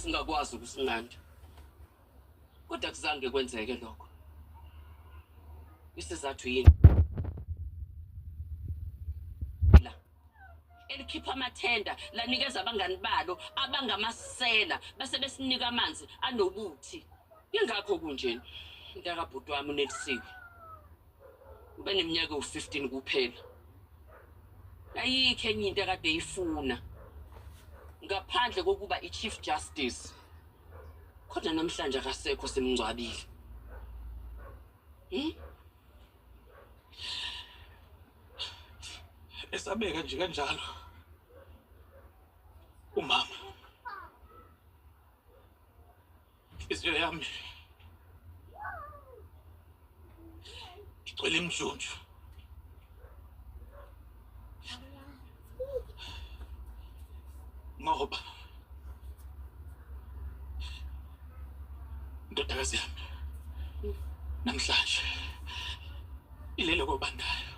singakwazi ukusinqanda. Kodwa kuzange kwenzeke lokho. Isizathu yini? Elikhipha amathenda lanikeza abangani balo abangamasela bese besinika amanzi anobuthi. Ingakho kunje intakabhuti wami uNelisiwe. Ube neminyaka u15 kuphela. Ayikho enye into akade eyifuna ngaphandle kokuba iChief Justice. Kodwa namhlanje akasekho simngcwabile. Esabeka nje kanjalo. Umama. Inhliziyo yami igcwele imjunju. Ngoba ndodakazi yami namhlanje ilele kobandayo.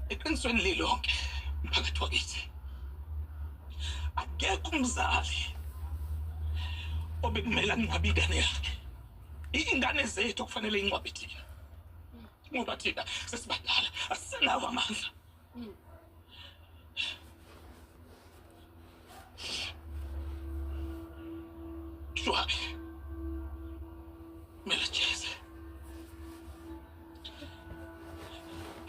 Eqinisweni lilonke mphakathi wakithi akekho umzali obekumele angcwabe ingane yakhe. Ingane zethu kufanele ingcwabe thina ngoba thina sesibadala asisenawo amandla. Shwabi Melachese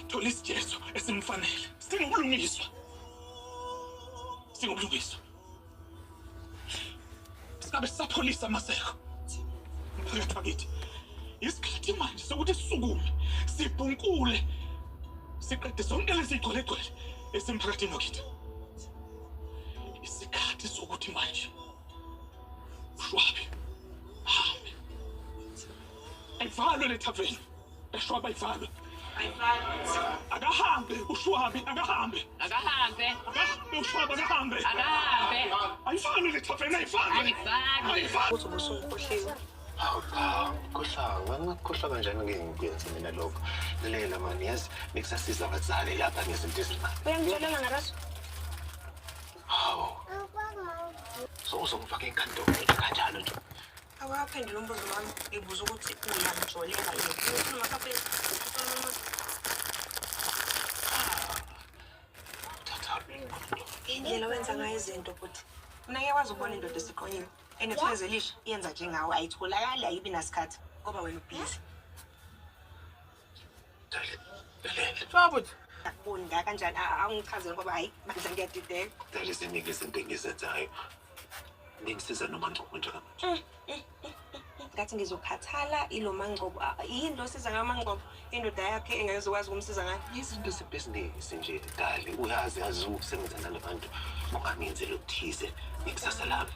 thola isijezo esimfanele singubulungiswa sikabe sapholisa amaseko mphakathi wakithi. Isikhathi manje sokuthi sisukume sibhunkule siqede zonke lezi igcwele esimphakathini wakithi. Isikhathi sokuthi manje Shwabi hambe ayivalwe le taveni eShwabi ayivalwe. Agahambe uShwabi agahambe uShwabi agahambe ayifani le taveni ayifani. Uthi ubusungikhohliwe. Khohlanga ngakukhohlwa kanjani ngengikwenza mina lokho. Lela mani yazi bekusasiza abazali lapha ngezinto ezincane. Uyangitshelela ngaraso? Hawu. So uzongifaka enkantolo kanjalo nje. Awaphendula umbuzo wami ngibuza ukuthi uyangitsholela yini. Ukhuluma kaphela. Indlela wenza ngayo izinto futhi. Mina ngiyakwazi ukubona indoda esiqonyiwe. Enethozelisha yenza njengawe ayitholakali ayibi nasikhathi ngoba wena ubhizi. Dale. Shwabuthi. Akubonda kanjani angichazele ngoba hayi manje ngiyadideka. Dale ziningi izinto engizenzayo. Ngingisiza noma ngcobo njengamanje. Ngathi ngizokhathala iloma ngcobo. Yini lo siza ngamangcobo indoda yakhe engezokwazi ukumsiza ngayo. Izinto zebhizinisi nje Dale uyazi ukusebenza nalabantu ungangenzela ukuthize ikusasa lami.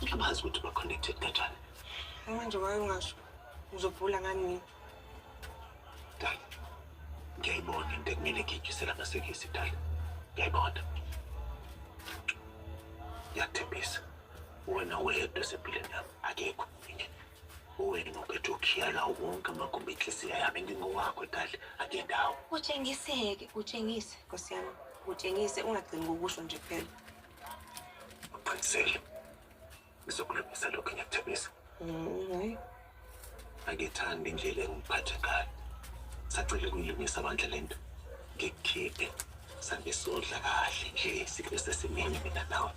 Ngiyabazi ukuthi ba-connected kanjani. Manje wayo ungasho uzobhula ngani mina? Dale ngiyayibona into ekumele ngiyijisela amasekisi Dale. Ngiyayibona. Ngiyathembisa wena wedwa esempilweni yami akekho omunye. Wena uphethe ukhiyala wonke amagumbi enhliziyo yami ngingowakho Dale akendawo. Utshengise Nkosi yami. Utshengise ungagcini ngokusho nje kuphela. Uqinisele. Ngizokulungisa lokho ngiyakuthembisa. Angithandi indlela engiphathe ngayo. Sacela ukuyilungisa amandla lento. Ngikukhiphe sangesodla kahle nje sikube sesimini mina nawe.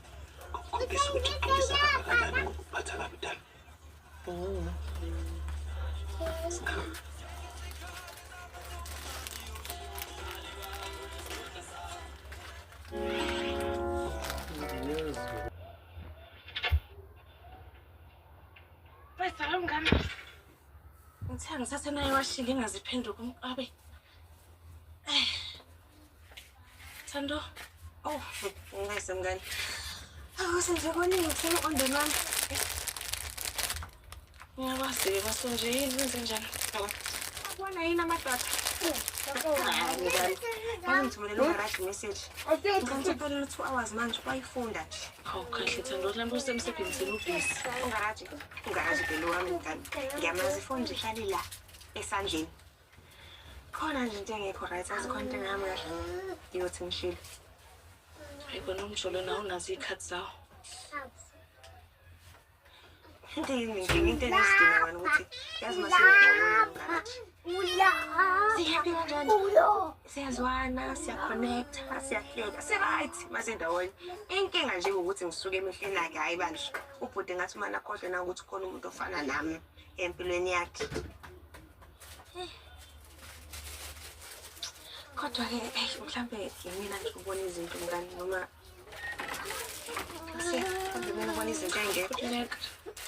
Ngokukhombisa ukuthi uxolisa kangakanani ngokuphatha kabi Dale. Salam ngani. Ngithe ngisasenayo washila ingaziphenduka umqabe. Thando. Oh, ngayise mngani. Senze kwaningi ngifuna ondeni wami. Ngiyakwazi basonje yini wenze njani? Akubona yini amadoda? Ngithumela uMarathi message. Ngicela 2 hours manje bayifunda nje. Hawu kahle Thando lambe usemsebenzini ubhizi. Ungaraji phela wami ngani. Ngiyamazi ifoni nje ihlali la esandleni. Khona nje into engekho right azikhona into ngami kahle. Ngiyothi ngishilo. Ayibona umjolo nawo unazo ikhathi zawo. Into engisidinga ngani ukuthi yazi masiyadawona ngaraji. Sihappy kanjani? Siyazwana, siyaconnecta, siyafleka, right masindawonye. Inkinga nje ukuthi ngisuke emehlweni yakhe hayi bandla. Ubhuti ngathi uma nakhohlwe na ukuthi khona umuntu ofana nami empilweni yakhe. Kodwa-ke mhlambe mina nje ubona izinto ngani noma ngibona ubona izinto engekho.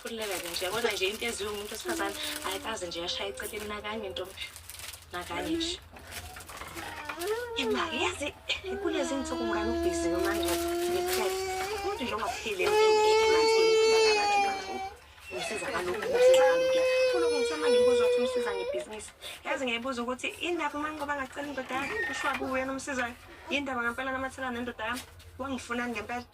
Kuleka nje yabona nje into eziwe umuntu osifazane ayikaze nje yashaya eceleni nakanye ntombi nakanye nje. Imali yazi kulezi insuku ngani ubhizi manje ngikhethe umuntu nje ongaphile emanzini ngisiza kalokhu funa ukuthi manje ngibuza ukuthi umsiza ngebhizinisi yazi ngiyibuza ukuthi indaba uma ngoba ngacela indoda yakhe ushwa kuwe nomsizayo indaba ngempela namathela nendoda yami wangifunani ngempela.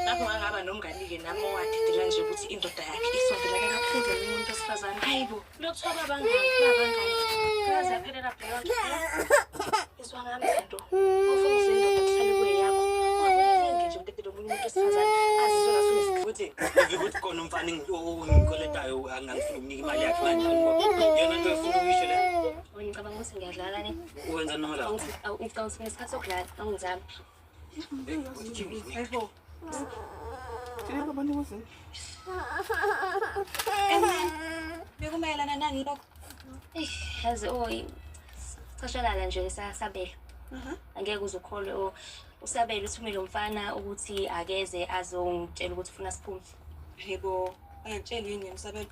Lapho ngangaba nomngani-ke nami owadidela nje ukuthi indoda yakhe isondelane kakhulu nomuntu osifazane. Hayibo lokuthiwa babangani yazi yaphelela bheyonke izwa ngami zinto ufuna uzindoda kuhlale kweyakho ungakulingi nje udedele omunye umuntu osifazane azizwe ngasunesikhuthi ukuthi khona umfana engikoletayo angangifuna ukunika imali yakhe kanjani ngoba yona nto efuna ukuyisho le. ngicabanga ukuthi ngiyadlala ne Uwenza noma la ngicabanga ukuthi ngesikhathi sokudlala angizami. Hayibo bekumayelana nani lokho? Yazi cashana nje Sabelo. Angeke uzukholwe uSabelo uthumele umfana ukuthi akeze azongitshela ukuthi ufuna siphume. Yebo angitshela yini Sabelo?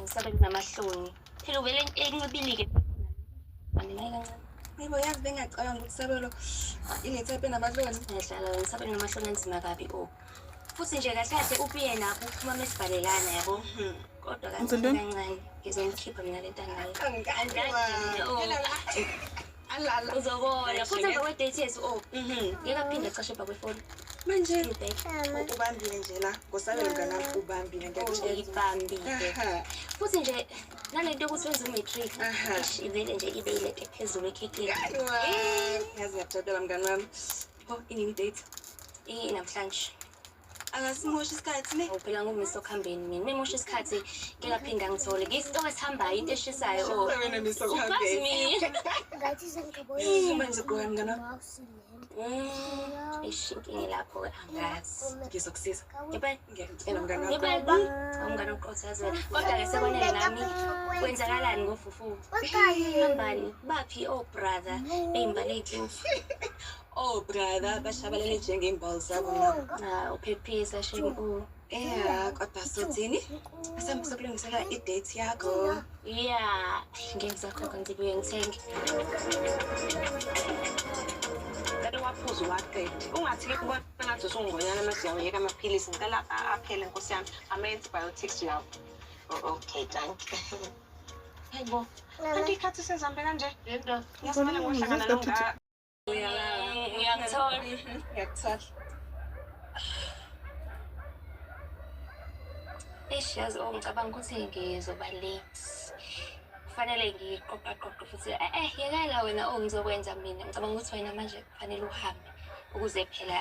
Usabelo namahloni. Phela uvele enqibili-ke. Manje nayi kancane. Yebo yazi bengacabanga ukuthi Sabelo inethepe nabahloni. Ngihlala ngisabelo namahloni enzima kabi futhi nje kahle kahle upiyena uphuma mesibhalelana yabo. Kodwa kancane ngizomkhipha mina le ntanga Alala uzobona futhi emva kwedate yethu ngeke aphinde acashe ebha kwefoni manje ubambile nje la ngosabelo mnganami ubambile ngiyibambile futhi nje nalento yokuthi wenza umatric ivele nje ibe ilento ephezulu ekhekeni. yazi ngiyajabula mngani wami. Inini date? Namhlanje akasimosha isikhathi ne phela ngumiso okuhambeni mina memosha isikhathi ngeke aphinde angithole ngisitoko esihambayo into eshisayo wena miso kuhambeni ngathi sengikabona manje kuya mngani wami. Inkinga lapho angazi Ngizokusiza. ngiyacela mngani wami. ngibaba umngane oqothaze kodwa-ke sekwenele nami kwenzakalani ngofufu hambani baphi brother eyimbali ey'phofu Brother bashabalele njengey'mbali zabo nabo. uphephisa shemu kodwa sothini asambe sokulungisela i-date yakho. ya ngeke ngizakhokha ngibuye ngithenge. Kade waphuza uwaqede ungathi-ke kubona ngathi usungonyana masiyawuyeka amaphilisi ngicela aphele nkosi yami ama-antibiotics yawo. Okay thank you. Hayibo kanti ikhathi sezihambe kanje yasimele ngohlangana nomngane. Ngiyakuthola. Ngiyakuthola. Yazi ngicabanga ukuthi ngizoba late. Kufanele ngiqoqaqoqe futhi yekela wena ngizokwenza mina. Ngicabanga ukuthi wena manje kufanele uhambe ukuze phela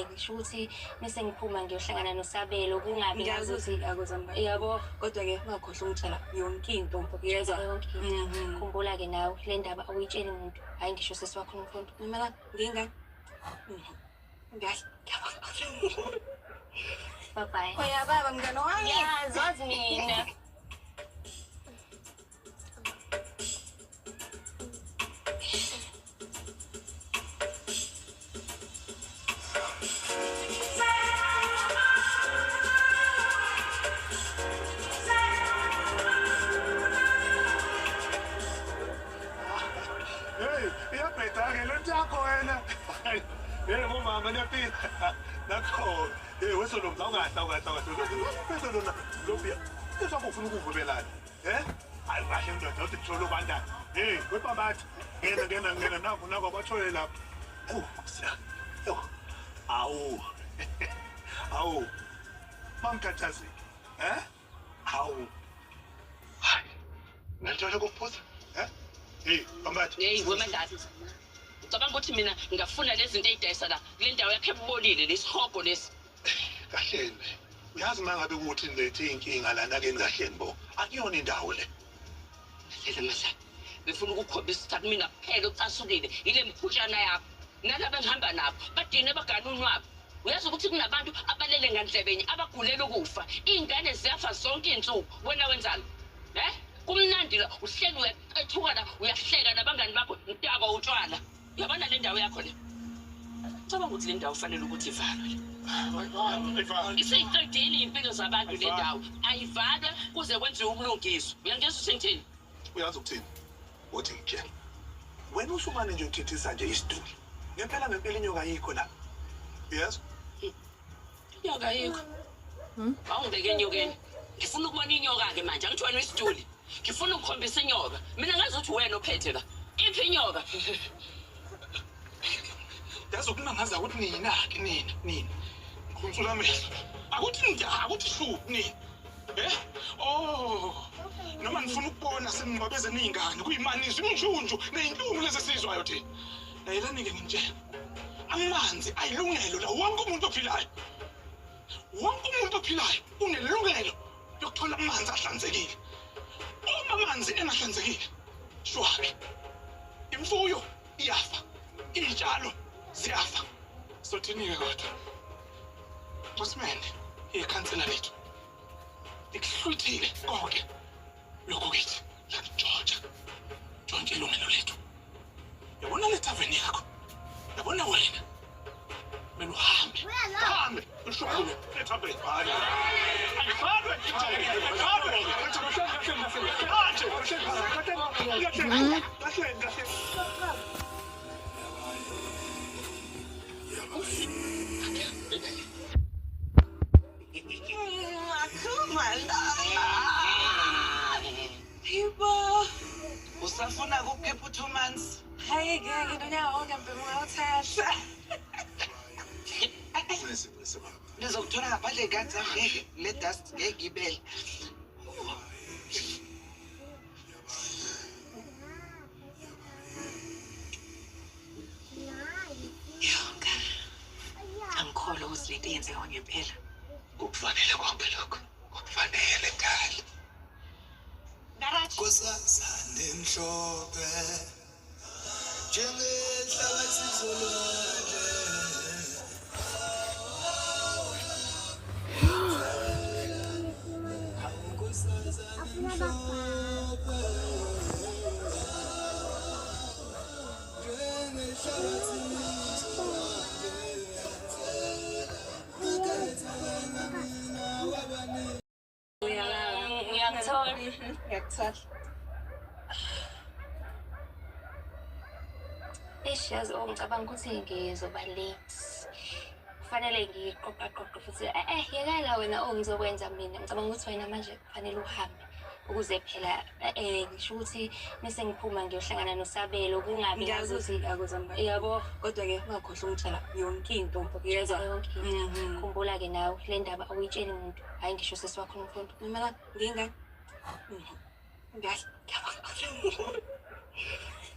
ngisho ukuthi bese ngiphuma ngiyohlangana noSabelo kungabi ngazuthi akuzamba. yabo Kodwa-ke ungakhohlwa umtshela yonke into yezwa yonke into. Khumbula-ke nawe le ndaba awuyitsheli muntu hayi ngisho sesi wakho nomfundo. Noma ngingani? Ngiyazi. Bye bye. Uyababa mngane wami. Yazi mina. iyabheda-ke le nto yakho wena. Ngomama niyafika nakho wesolomza ungahla lobia esakho ufuna ukuvubelana hayi kahle ndoda uthi kuthole ubandana wepabathi ngena nako abathole lapho awu mangikhathazeki hawu hayi nalintshosho kokuphuza pambathi Hey, wemadala. Cabanga ukuthi mina ngingafuna lezi zinto ey'dayisa la kule ndawo yakhe ebolile lesihogo lesi. Kahleni uyazi uma ngabe ukuthi nilethe inkinga lana keni kahleni bo akuyona indawo le. Lela Mahlala befuna ukukhombisa ukuthi akumina kuphela ucasukile ile mphutshana yakho nalaba engihamba nabo badine bagana unwabo. Uyazi ukuthi kunabantu abalele ngandlebenye abagulela ukufa iy'ngane ziyafa zonke iy'nsuku wena wenzani kumnandi la uhleli uyaqethuka la uyahleka nabangani bakho mtako utshwala uyabona le ndawo yakho le cabanga ukuthi le ndawo ufanele ukuthi ivalwe isiyiqedile iy'mpilo zabantu le ndawo ayivalwe kuze kwenziwe ubulungiswa uyangizwa usengithini Uyazi ukuthini uthi ngitshela wena usumane nje uthithisa nje isituli ngempela inyoka yikho la yes inyoka ayikho awungibeke enyokeni ngifuna ukubona inyoka-ke manje angithi wena isituli ngifuna ukukhombisa inyoka mina ngazi ukuthi wena ophethe la iphi inyoka yazi ukunangaza ukuthi nina-ke nina khuntsula amehlo akuthi shu nina noma nifuna ukubona seningcwabeze niy'ngane kuyimaniso imnjunju ney'nhlungu lezi esiyizwayo thina layelani-ke ngimtshela amanzi ayilungelo la wonke umuntu ophilayo unelungelo lokuthola amanzi ahlanzekile uma amanzi engahlanzekile shwabe imfuyo iyafa iy'tshalo ziyafa sothini-ke kodwa usimende ikhansela lethu likuhluthile konke lokhu kithi lanijotha jonke ilungelo lethu yabona le taveni yakho yabona wena mina uhambe ushwale ethaveni usafuna kuphepha u2 months Hayi ngeke nonyaka wonke mpela ungawuthatha. Ngizokuthola ngaphandle ikati ngeke le dust ngeke ibele. Yonke. Angikholwa ukuthi lento yenzeka ngempela. Kufanele kwambe lokho kufanele dali Kosazane mhlophe njengehlabathi izolwandle Kosazane mhlophe njengehlabathi Ngiyakuthola. Yazi ngicabanga ukuthi ngizoba late. Kufanele ngiqoqa futhi yekala wena ngizokwenza mina. Ngicabanga ukuthi wena manje kufanele uhambe ukuze phela ngisho ukuthi bese ngiphuma ngiyohlangana noSabelo kungabi Ngiyazi ukuthi akuzamba. yabo Kodwa ke ungakhohlwa ukutshela yonke into ngiyezwa. yonke into. Khumbula ke nawe le ndaba awuyitsheli umuntu hayi ngisho sesiwakho umfundo. Mina ngingani? Ngiyabonga.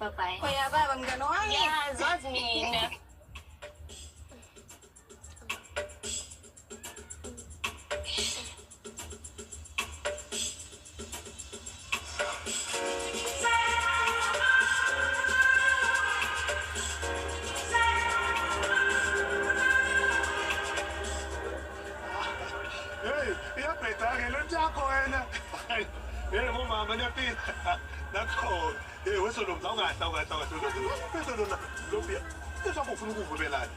Bye bye. Uyababa mngani wami. Yazi mina. iyabheda-ke le nto yakho wena mama niyaphinda nakho wesolomza ungahla lobia esakufuna ukuvubelana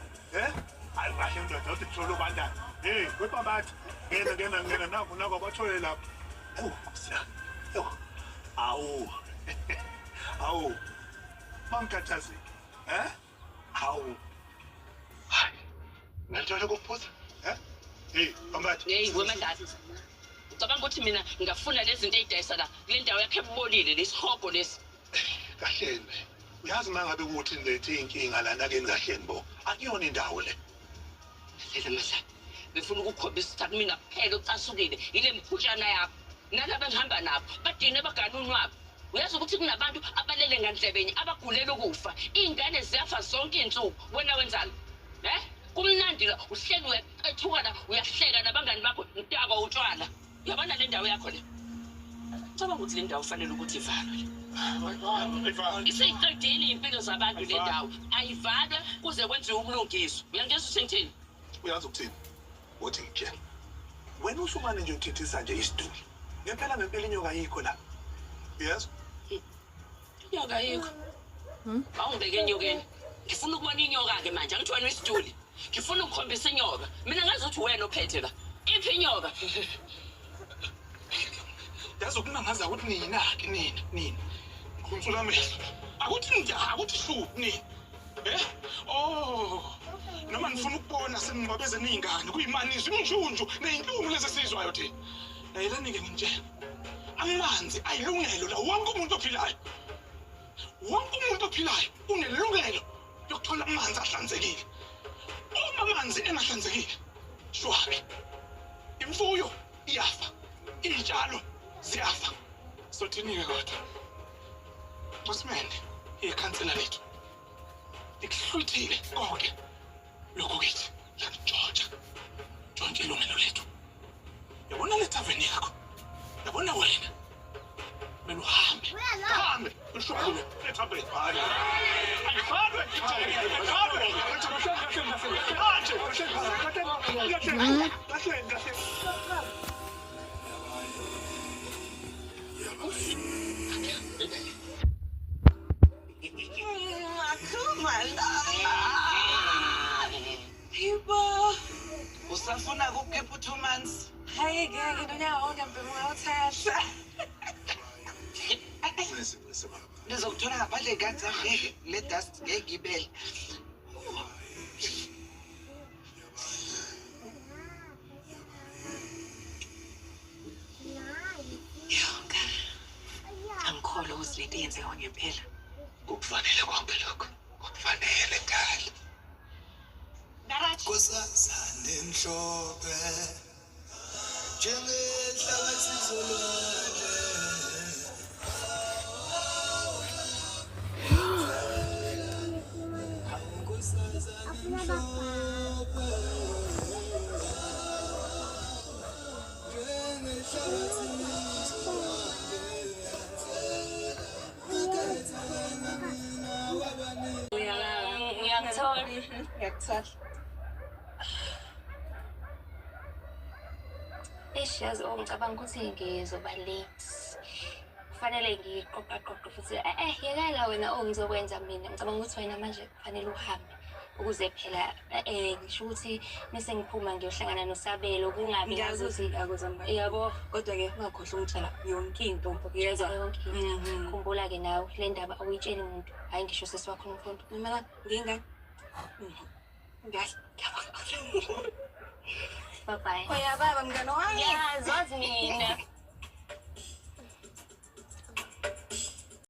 hayi kahle ndoda uthi kuthole ubandana wepambathi ngena nako bathole lapha awu bangikhathazeki hawu hayi ngalithole kuphuza pambathi wemadala ucabanga ukuthi mina ngingafuna lezi zinto ey'dayisa la kule ndawo yakhe ebolile lesihogo lesi kahleni uyazi uma ngabe ukuthi nilethe iy'nkinga lana keni kahleni bo akuyona indawo le lela Mahlala befuna ukukhombisa ukuthi akumina kuphela ucasukile ile mphutshana yakho nalaba engihamba nabo badine bagana unwabo Uyazi ukuthi kunabantu abalele ngandlebeni abagulela ukufa. Iy'ngane ziyafa zonke iy'nsuku. Wena wenzani? Kumnandi la uhleli uyaqethuka la uyahleka nabangani bakho ntaka utshwala. Uyabona le ndawo yakho le? Cabanga ukuthi le ndawo kufanele ukuthi ivalwe. Isiqedile iy'mpilo zabantu le ndawo. Ayivalwe kuze kwenziwe ubulungiswa. Uyangizwa usengithini? Uyazi ukuthini? Uthi ngitshela. Wena usumane nje uthithisa nje isitulo. Ngempela inyoka yikho la. Yes? Inyoka yikho. Awungibeke enyokeni. Ngifuna ukubona inyoka-ke manje, angithi wena isituli. Ngifuna ukukhombisa inyoka. Mina ngazi ukuthi wena ophethe la. Iphi inyoka? Yazi ukunangaza ukuthi nina-ke nina. Ngikhonsula amehlo. Akuthi shu nina. Noma ngifuna ukubona seningcwabeze niy'ngane kuyimaniso imjunju ney'nhlungu lezi esizwayo thina. Nayelani-ke ngintshela. Amanzi ayilungelo la wonke umuntu ophilayo. Wonke umuntu ophilayo unelungelo yokuthola amanzi ahlanzekile. Uma amanzi engahlanzekile, shwabe. Imfuyo iyafa. Iy'tshalo ziyafa. Sothini-ke kodwa. Nkosimende, ikhansela lethu. Likuhlwithile konke. Lokhu kithi, George ilungelo lethu. Yabona le taveni yakho. Yabona wena. Mina uhambe. Ushwabule. Lethabe. Usafuna ukukhipha 2 months? Hayi ngeke nonyaka wonke mpela ungawuthatha. Ngizokuthola ngaphandle kanza ngeke le dust ngeke ibele. Yonke. Angikholwa ukuthi lento yenzeka ngempela. Kufanele konke lokho. Kufanele dali. Nkosazane emhlophe njengehlabathi izolwandle Nkosazane emhlophe njengehlabathi Ngiyakuthola. Yazi ngicabanga ukuthi ngizoba late. Kufanele ngiqoqa futhi yekela wena ngizokwenza mina. Ngicabanga ukuthi wena manje kufanele uhambe ukuze phela ngisho ukuthi bese ngiphuma ngiyohlangana noSabelo kungabi Ngiyazuthi akuzamba. Yabo Kodwa-ke ungakhohlwa ukutshela yonke into yezwa yonke into. Khumbula-ke nawe le ndaba awuyitsheli muntu. Hayi ngisho sesiwakho umfundo. Mina ngingani? Bye bye. Uyababa mngani wami. Yazi mina.